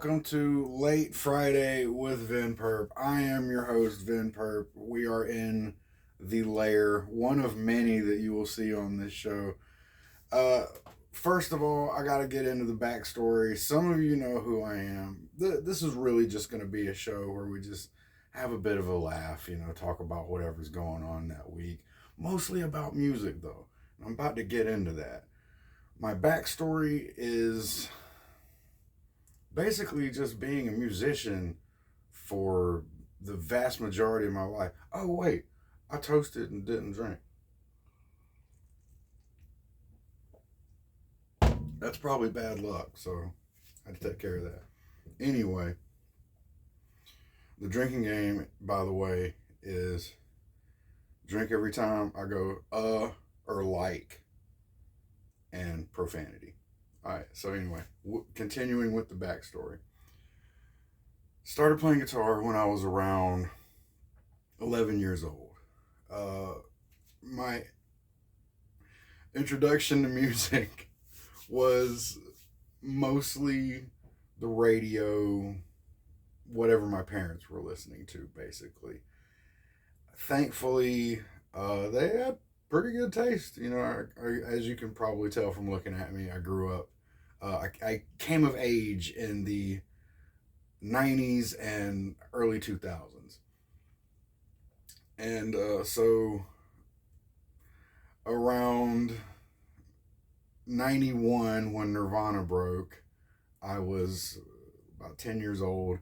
welcome to Late Friday with Ven Perp. I am your host, Ven Perp. We are in the lair, one of many that you will see on this show. Uh, First of all, I got to get into the backstory. Some of you know who I am. This is really just going to be a show where we just have a bit of a laugh, talk about whatever's going on that week. Mostly about music, though. I'm about to get into that. My backstory is basically just being a musician for the vast majority of my life. Oh, wait, I toasted and didn't drink. That's probably bad luck, so I had to take care of that. Anyway, the drinking game, by the way, is drink every time I go or like and profanity. All right, so anyway, continuing with the backstory. Started playing guitar when I was around 11 years old. My introduction to music was mostly the radio, whatever my parents were listening to, basically. Thankfully, they had pretty good taste. As you can probably tell from looking at me, I grew up. I came of age in the 90s and early 2000s. And so around 91, when Nirvana broke, I was about 10 years old.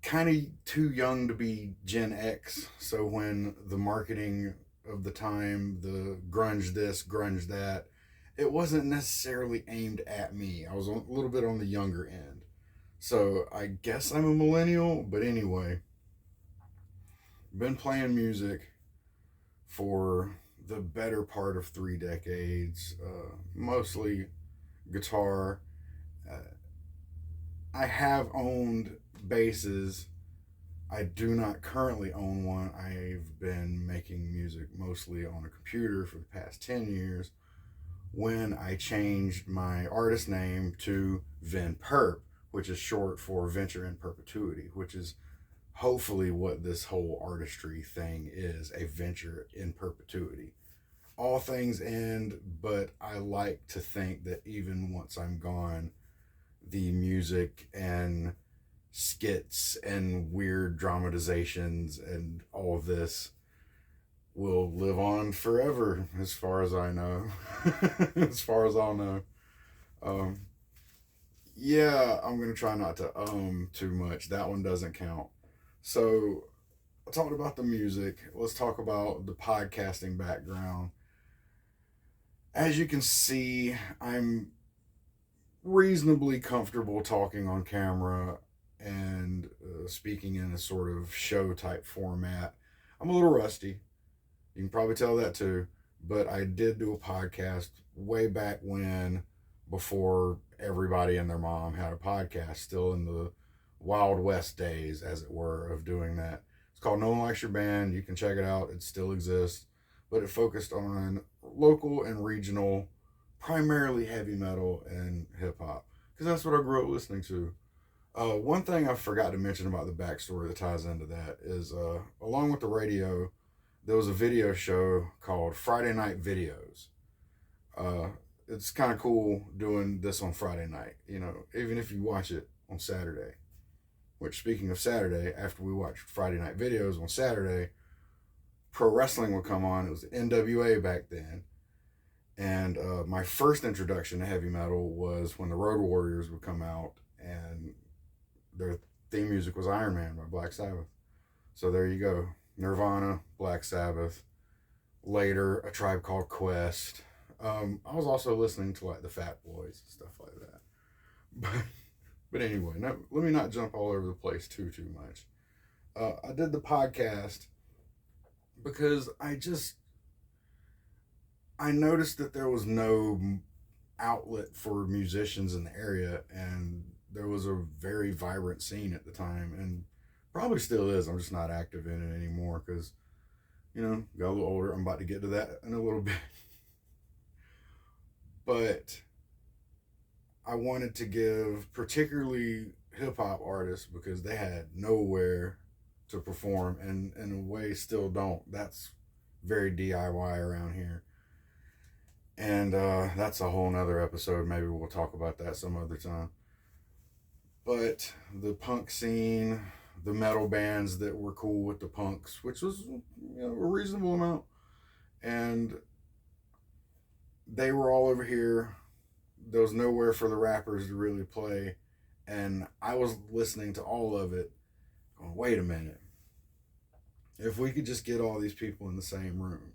Kind of too young to be Gen X. So when the marketing of the time, the grunge this, grunge that, it wasn't necessarily aimed at me. I was a little bit on the younger end. So I guess I'm a millennial, but anyway, been playing music for the better part of 3 decades, mostly guitar. Uh, I have owned basses. I do not currently own one. I've been making music mostly on a computer for the past 10 years when I changed my artist name to Ven Perp, which is short for Venture in Perpetuity, which is hopefully what this whole artistry thing is, a venture in perpetuity. All things end, but I like to think that even once I'm gone, the music and skits and weird dramatizations and all of this will live on forever, as far as I know. As far as I'll know. Um, yeah, I'm going to try not to too much. That one doesn't count. So, I talked about the music. Let's talk about the podcasting background. As you can see, I'm reasonably comfortable talking on camera and speaking in a sort of show type format. I'm a little rusty. You can probably tell that too. But I did do a podcast way back when, before everybody and their mom had a podcast, still in the Wild West days, as it were, of doing that. It's called No One Likes Your Band. You can check it out. It still exists. But it focused on local and regional, primarily heavy metal and hip hop. Because that's what I grew up listening to. One thing I forgot to mention about the backstory that ties into that is, along with the radio, there was a video show called Friday Night Videos. Uh, it's kind of cool doing this on Friday night, even if you watch it on Saturday. Which, speaking of Saturday, after we watched Friday Night Videos on Saturday, pro wrestling would come on. It was NWA back then. And my first introduction to heavy metal was when the Road Warriors would come out, and their theme music was Iron Man by Black Sabbath. So there you go. Nirvana, Black Sabbath. Later, A Tribe Called Quest. I was also listening to like the Fat Boys and stuff like that. But anyway, let me not jump all over the place too much. I did the podcast because I noticed that there was no outlet for musicians in the area, and there was a very vibrant scene at the time, and probably still is. I'm just not active in it anymore because, got a little older. I'm about to get to that in a little bit. But I wanted to give particularly hip hop artists, because they had nowhere to perform, and in a way still don't. That's very DIY around here. And that's a whole nother episode. Maybe we'll talk about that some other time. But the punk scene, the metal bands that were cool with the punks, which was a reasonable amount, and they were all over here. There was nowhere for the rappers to really play, and I was listening to all of it, going, "Wait a minute! If we could just get all these people in the same room,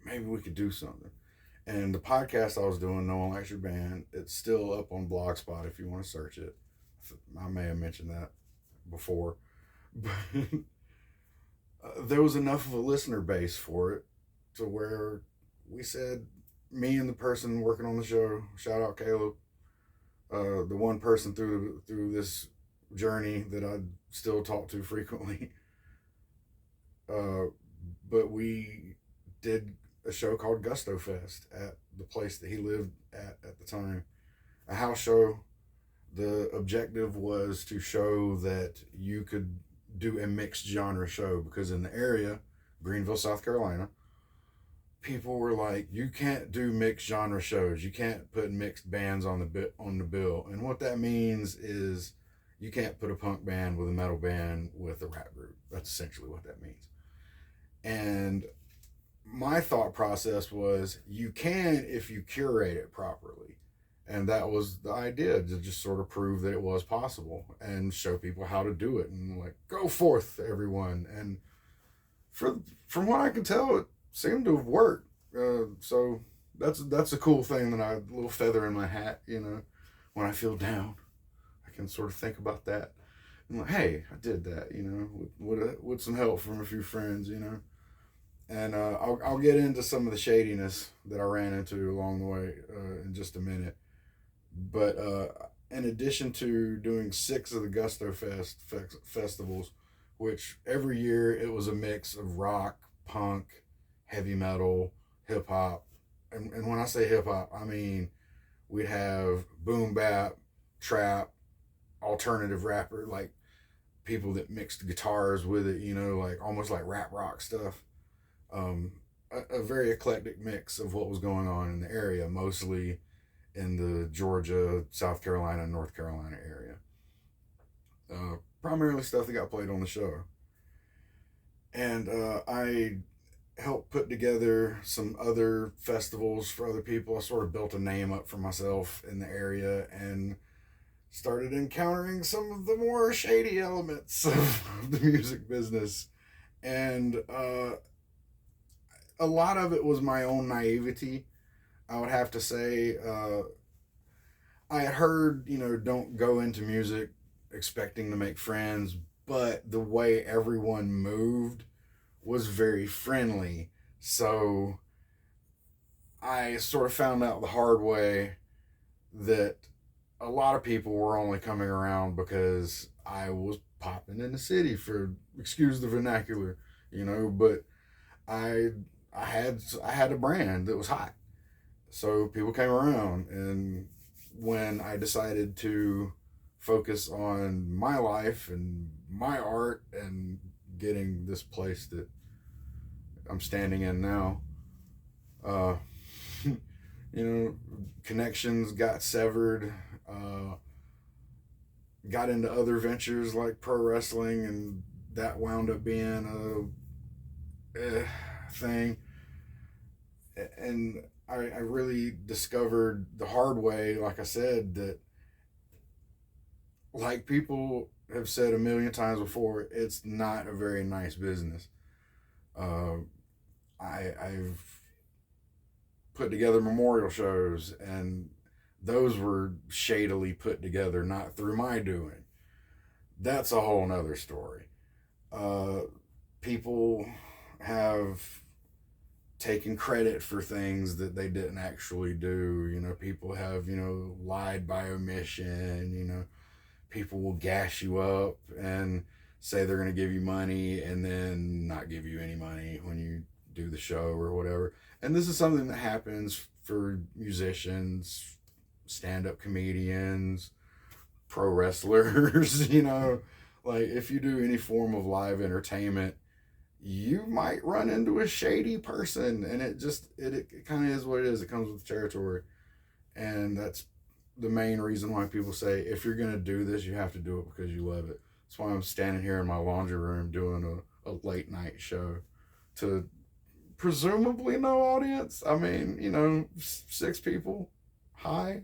maybe we could do something." And the podcast I was doing, No One Likes Your Band, it's still up on Blogspot if you want to search it. I may have mentioned that before. But there was enough of a listener base for it to where we said, me and the person working on the show, shout out Caleb, the one person through this journey that I still talk to frequently. But we did a show called Gusto Fest at the place that he lived at the time. A house show. The objective was to show that you could do a mixed genre show, because in the area, Greenville, South Carolina, people were like, "You can't do mixed genre shows. You can't put mixed bands on the bill." And what that means is you can't put a punk band with a metal band with a rap group. That's essentially what that means. And my thought process was, you can if you curate it properly. And that was the idea, to just sort of prove that it was possible and show people how to do it, and like, go forth, everyone. And from what I can tell, it seemed to have worked. So that's a cool thing, that a little feather in my hat, when I feel down, I can sort of think about that. I'm like, hey, I did that, with some help from a few friends, And I'll get into some of the shadiness that I ran into along the way in just a minute. But in addition to doing 6 of the Gusto festivals, which every year it was a mix of rock, punk, heavy metal, hip hop. And when I say hip hop, I mean we'd have boom bap, trap, alternative rapper, like people that mixed guitars with it, like almost like rap rock stuff. A very eclectic mix of what was going on in the area, mostly in the Georgia, South Carolina, North Carolina area. Primarily stuff that got played on the show. And I helped put together some other festivals for other people. I sort of built a name up for myself in the area, and started encountering some of the more shady elements of the music business. And a lot of it was my own naivety, I would have to say. I had heard, don't go into music expecting to make friends, but the way everyone moved was very friendly. So I sort of found out the hard way that a lot of people were only coming around because I was popping in the city, for, excuse the vernacular, but I had a brand that was hot. So people came around, and when I decided to focus on my life and my art and getting this place that I'm standing in now, connections got severed, got into other ventures like pro wrestling, and that wound up being a thing. And I really discovered the hard way, like I said, that, like people have said a million times before, it's not a very nice business. I've put together memorial shows, and those were shadily put together, not through my doing. That's a whole nother story. People have taken credit for things that they didn't actually do. People have, lied by omission. People will gas you up and say they're going to give you money and then not give you any money when you do the show or whatever. And this is something that happens for musicians stand-up comedians, pro wrestlers, you know, like if you do any form of live entertainment, you might run into a shady person, and it kind of is what it is. It comes with territory, and that's the main reason why people say if you're gonna do this, you have to do it because you love it. That's why I'm standing here in my laundry room doing a late night show to presumably no audience. I mean, you know, 6 people high.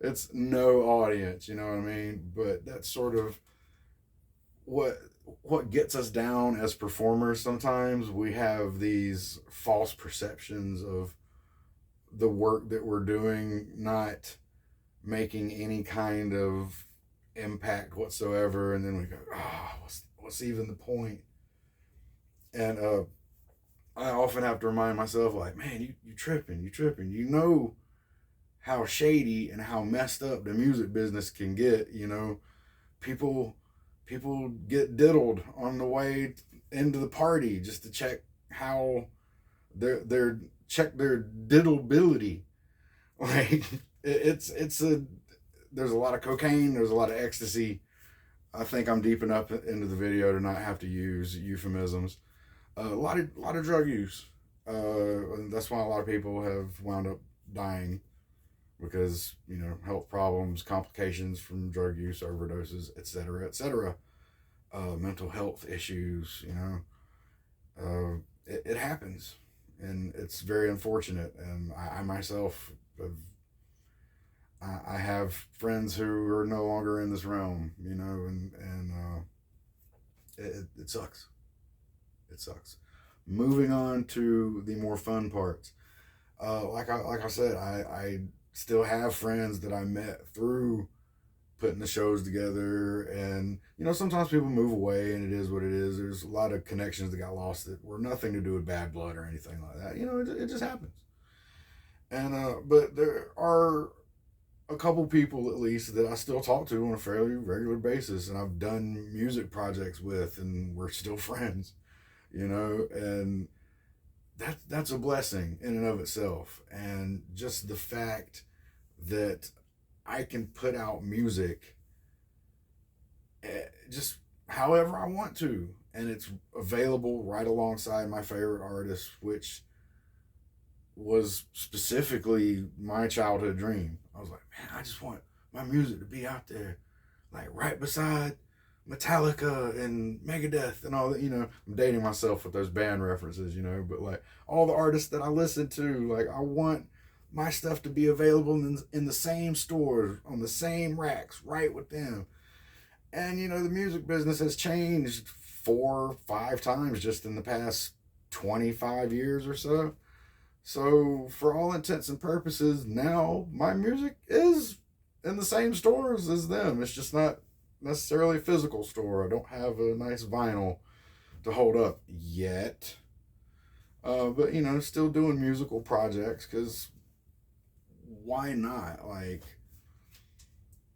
It's no audience, you know what I mean? But that's sort of what what gets us down as performers. Sometimes we have these false perceptions of the work that we're doing not making any kind of impact whatsoever, and then we go, oh, what's even the point? And I often have to remind myself, like, man, you tripping, you know how shady and how messed up the music business can get. You know, people people get diddled on the way into the party just to check how their check their diddleability. Like it's a there's a lot of cocaine, there's a lot of ecstasy. I think I'm deep enough into the video to not have to use euphemisms. A lot of drug use. That's why a lot of people have wound up dying because health problems, complications from drug use, overdoses, etc., etc. Mental health issues. It happens, and it's very unfortunate. And I myself I have friends who are no longer in this realm. And it sucks. It sucks. Moving on to the more fun parts. Like I said, I still have friends that I met through putting the shows together, and sometimes people move away, and it is what it is. There's a lot of connections that got lost that were nothing to do with bad blood or anything like that. It just happens. And but there are a couple people at least that I still talk to on a fairly regular basis, and I've done music projects with, and we're still friends. And that's a blessing in and of itself. And just the fact that I can put out music just however I want to, and it's available right alongside my favorite artists, which was specifically my childhood dream. I was like, man, I just want my music to be out there, like right beside Metallica and Megadeth and all that. I'm dating myself with those band references, but like all the artists that I listen to, like I want my stuff to be available in the same stores, on the same racks, right with them. And the music business has changed 4 or 5 times just in the past 25 years or so. So for all intents and purposes, now my music is in the same stores as them. It's just not necessarily a physical store. I don't have a nice vinyl to hold up yet. But still doing musical projects, because why not? Like,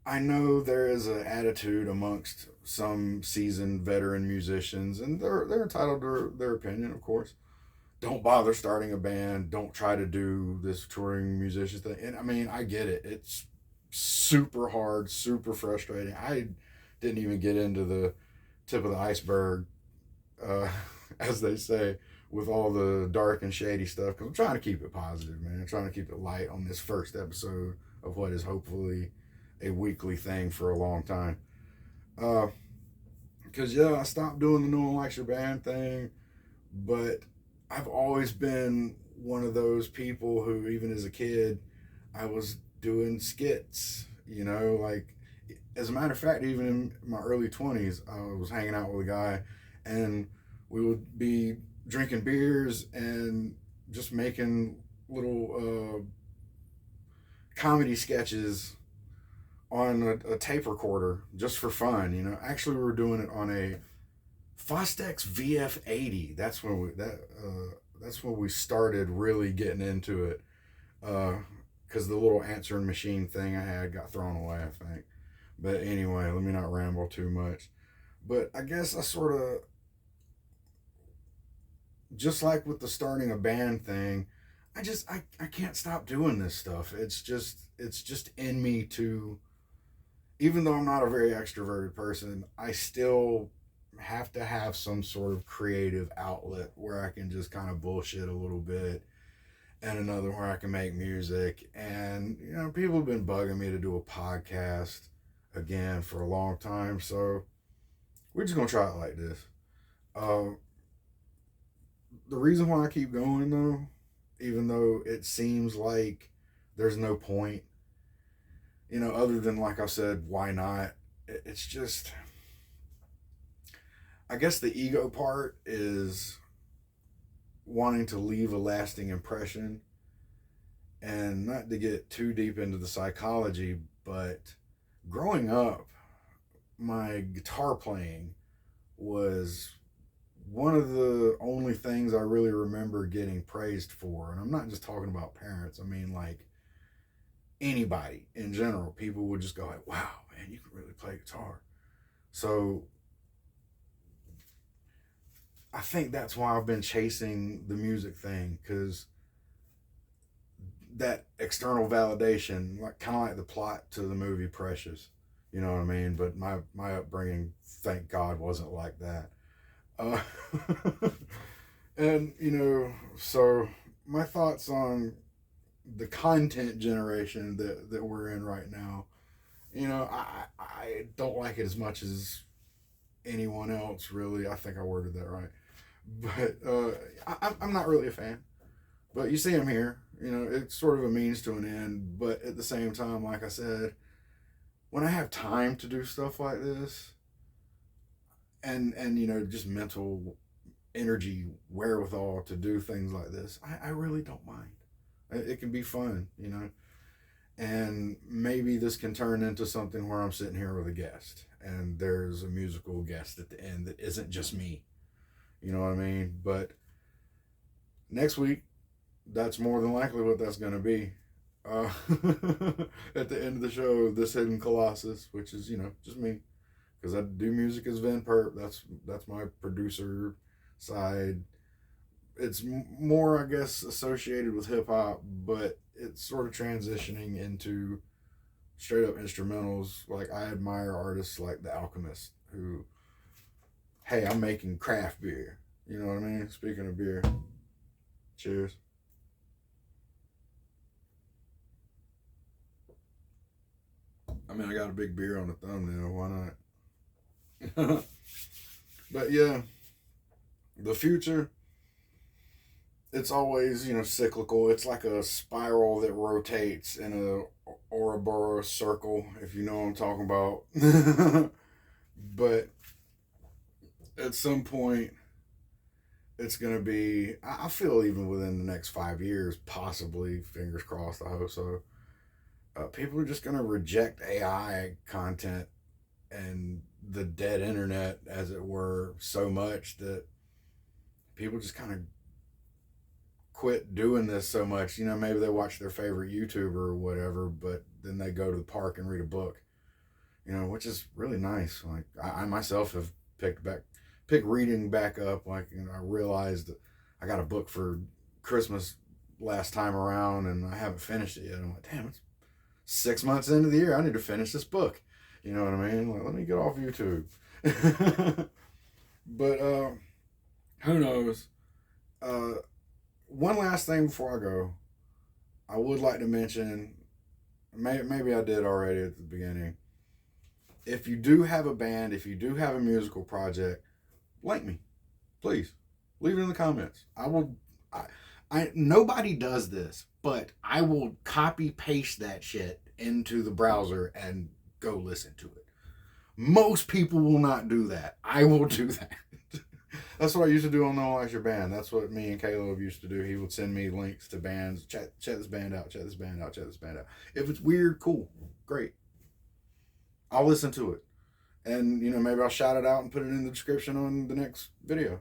I know there is an attitude amongst some seasoned veteran musicians, and they're entitled to their opinion, of course. Don't bother starting a band. Don't try to do this touring musician thing. And I mean, I get it. It's super hard, super frustrating. I didn't even get into the tip of the iceberg, as they say, with all the dark and shady stuff, because I'm trying to keep it positive, man. I'm trying to keep it light on this first episode of what is hopefully a weekly thing for a long time. Because, I stopped doing the no one likes your band thing, but I've always been one of those people who, even as a kid, I was doing skits, like, as a matter of fact, even in my early 20s, I was hanging out with a guy, and we would be drinking beers and just making little comedy sketches on a tape recorder just for fun. Actually, we were doing it on a Fostex VF80. That's when we started really getting into it, because the little answering machine thing I had got thrown away, I think. But anyway, let me not ramble too much. But I guess I sort of, just like with the starting a band thing, I can't stop doing this stuff. It's just in me to, even though I'm not a very extroverted person, I still have to have some sort of creative outlet where I can just kind of bullshit a little bit, and another where I can make music. And people have been bugging me to do a podcast again for a long time, so we're just gonna try it like this. Uh, the reason why I keep going though, even though it seems like there's no point, other than, like I said, why not? It's just, I guess the ego part is wanting to leave a lasting impression, and not to get too deep into the psychology, but growing up, my guitar playing was one of the only things I really remember getting praised for. And I'm not just talking about parents. I mean, like, anybody in general. People would just go like, wow, man, you can really play guitar. So I think that's why I've been chasing the music thing, because that external validation, like kind of like the plot to the movie Precious, you know what I mean? But my upbringing, thank God, wasn't like that. Uh, and so my thoughts on the content generation that we're in right now, I don't like it as much as anyone else, really. I think I worded that right. But I'm not really a fan. But you see I'm here. It's sort of a means to an end. But at the same time, like I said, when I have time to do stuff like this, and just mental energy wherewithal to do things like this, I really don't mind. It can be fun, and maybe this can turn into something where I'm sitting here with a guest, and there's a musical guest at the end that isn't just me. You know what I mean? But next week, that's more than likely what that's going to be. Uh, at the end of the show, this hidden colossus, which is just me, because I do music as Ven Perp. That's my producer side. It's more, I guess, associated with hip hop, but it's sort of transitioning into straight up instrumentals. Like, I admire artists like The Alchemist, who, hey, I'm making craft beer. You know what I mean? Speaking of beer, cheers. I mean, I got a big beer on the thumbnail. Why not? But yeah, the future, it's always, cyclical. It's like a spiral that rotates in a Ouroboros circle, if you know what I'm talking about. But at some point, it's going to be, I feel even within the next 5 years, possibly, fingers crossed, I hope so, people are just going to reject AI content and the dead internet, as it were, so much that people just kind of quit doing this so much. Maybe they watch their favorite YouTuber or whatever, but then they go to the park and read a book, which is really nice. Like, I myself have picked reading back up. Like, I realized that I got a book for Christmas last time around and I haven't finished it yet. I'm like, damn, it's 6 months into the year. I need to finish this book. You know what I mean? Like, let me get off YouTube. But who knows? One last thing before I go, I would like to mention, maybe I did already at the beginning, if you do have a band, if you do have a musical project, link me, please. Leave it in the comments. I nobody does this, but I will copy paste that shit into the browser and go listen to it. Most people will not do that. I will do that. That's what I used to do on No Like Your Band. That's what me and Caleb used to do. He would send me links to bands. Check this band out. Check this band out. Check this band out. If it's weird, cool, great. I'll listen to it, and maybe I'll shout it out and put it in the description on the next video.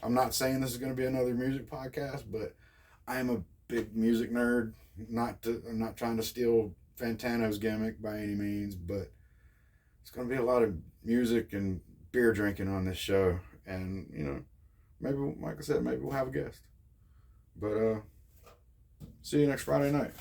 I'm not saying this is going to be another music podcast, but I am a big music nerd. I'm not trying to steal Fantano's gimmick by any means, but it's going to be a lot of music and beer drinking on this show. And, maybe, like I said, maybe we'll have a guest. But see you next Friday night.